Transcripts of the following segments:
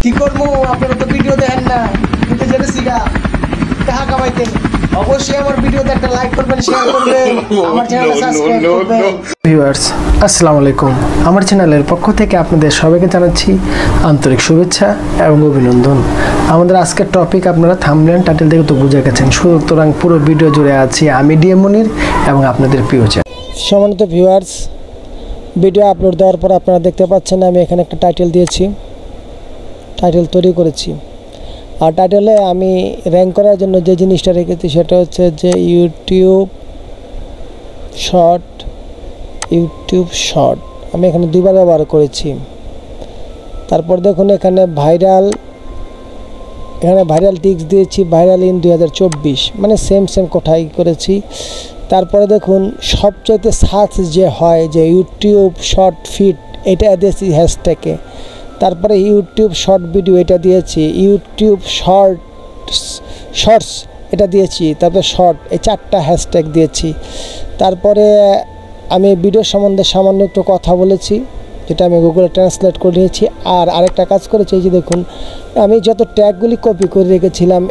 কি করবো, আপনারা তো ভিডিও দেখেন না, কিন্তু জেনেছি গা টাকা কামাইতে। অবশ্যই আমার ভিডিওতে একটা লাইক করবেন, শেয়ার করবেন, আমার চ্যানেলটা সাবস্ক্রাইব করবেন। ভিউয়ার্স আসসালামু আলাইকুম, আমার চ্যানেলের পক্ষ থেকে আপনাদের সবাইকে জানাচ্ছি আন্তরিক শুভেচ্ছা এবং অভিনন্দন। আমাদের আজকের টপিক আপনারা থাম্বনেল টাইটেল দেখে তো বুঝে গেছেন, সুতরাং পুরো ভিডিও জুড়ে আছি আমি ডিএম মনির এবং আপনাদের প্রিয় চ্যানেল। সম্মানিত ভিউয়ার্স, ভিডিও আপলোড দেওয়ার পর আপনারা দেখতে পাচ্ছেন আমি এখানে একটা টাইটেল দিয়েছি, টাইটেল তৈরি করেছি। আর টাইটেলে আমি র্যাঙ্ক করার জন্য যে জিনিসটা রেখেছি সেটা হচ্ছে যে ইউটিউব শর্ট। আমি এখানে দুইবার ব্যবহার করেছি। তারপর দেখুন এখানে ভাইরাল টিক্স দিয়েছি, ভাইরাল ইন 2024, মানে সেম কোথায় করেছি। তারপরে দেখুন সবচাইতে সার্চ যে হয় যে ইউটিউব শর্ট ফিট, এটা দিয়েছি হ্যাশট্যাগে। তারপরে ইউটিউব শর্ট ভিডিও এটা দিয়েছি, ইউটিউব শর্টস এটা দিয়েছি, তারপরে শর্ট, এই 4টা হ্যাশট্যাগ দিয়েছি। তারপরে আমি ভিডিওর সম্বন্ধে সামান্য একটু কথা বলেছি, যেটা আমি গুগলে ট্রান্সলেট করে নিয়েছি। আর আরেকটা কাজ করেছি, এই যে দেখুন আমি যত ট্যাগগুলি কপি করে রেখেছিলাম,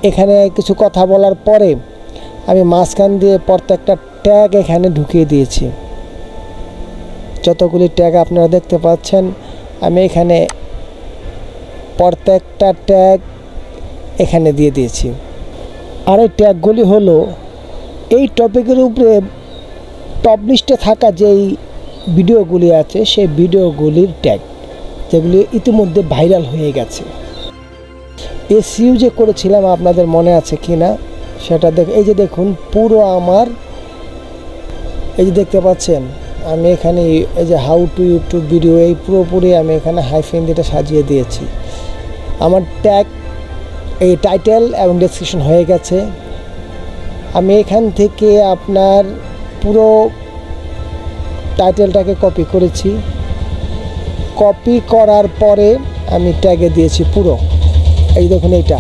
এখানে কিছু কথা বলার পরে আমি মাঝখান দিয়ে প্রত্যেকটা ট্যাগ এখানে ঢুকিয়ে দিয়েছি। যতগুলি ট্যাগ আপনারা দেখতে পাচ্ছেন আমি এখানে প্রত্যেকটা ট্যাগ এখানে দিয়ে দিয়েছি। আর এই ট্যাগগুলি হলো এই টপিকের উপরে টপ লিস্টে থাকা যেই ভিডিওগুলি আছে সেই ভিডিওগুলির ট্যাগ, যেগুলি ইতিমধ্যে ভাইরাল হয়ে গেছে। এসইউ যে করেছিলাম আপনাদের মনে আছে কি না সেটা এই যে দেখুন পুরো আমার, এই যে দেখতে পাচ্ছেন আমি এখানে এই যে হাউ টু ইউটিউব ভিডিও, এই পুরোপুরি আমি এখানে হাইফেন দিয়ে সাজিয়ে দিয়েছি। আমার ট্যাগ, এই টাইটেল এবং ডেসক্রিপশন হয়ে গেছে। আমি এখান থেকে আপনার পুরো টাইটেলটাকে কপি করেছি, কপি করার পরে আমি ট্যাগে দিয়েছি পুরো, এই দেখুন এইটা।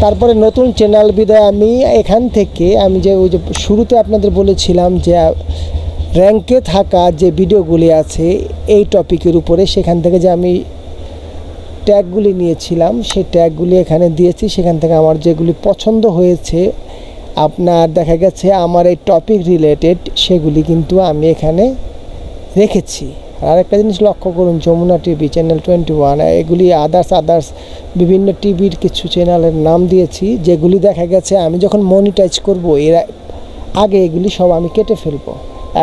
তারপরে নতুন চ্যানেল বিদায় আমি এখান থেকে আমি যে ওই যে শুরুতে আপনাদের বলেছিলাম যে র্যাঙ্কে থাকা যে ভিডিওগুলি আছে এই টপিকের উপরে, সেখান থেকে যে আমি ট্যাগগুলি নিয়েছিলাম সেই ট্যাগগুলি এখানে দিয়েছি। সেখান থেকে আমার যেগুলি পছন্দ হয়েছে আপনার দেখা গেছে আমার এই টপিক রিলেটেড, সেগুলি কিন্তু আমি এখানে রেখেছি। আর একটা জিনিস লক্ষ্য করুন, যমুনা টিভি, চ্যানেল 21, এগুলি আদার্স বিভিন্ন টিভির কিছু চ্যানেলের নাম দিয়েছি, যেগুলি দেখা গেছে আমি যখন মনিটাইজ করব এর আগে এগুলি সব আমি কেটে ফেলবো।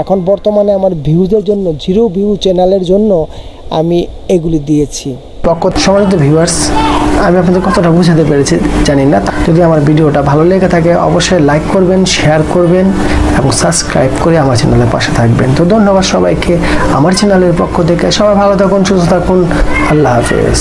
এখন বর্তমানে আমার ভিউজের জন্য 0 ভিউ চ্যানেলের জন্য আমি এগুলি দিয়েছি। সম্মানিত ভিউয়ার্স, আমি আপনাদের কতটা বুঝাতে পেরেছি জানি না। যদি আমার ভিডিওটা ভালো লেগে থাকে অবশ্যই লাইক করবেন, শেয়ার করবেন এবং সাবস্ক্রাইব করে আমার চ্যানেলের পাশে থাকবেন। তো ধন্যবাদ সবাইকে আমার চ্যানেলের পক্ষ থেকে। সবাই ভালো থাকুন, সুস্থ থাকুন, আল্লাহ হাফেজ।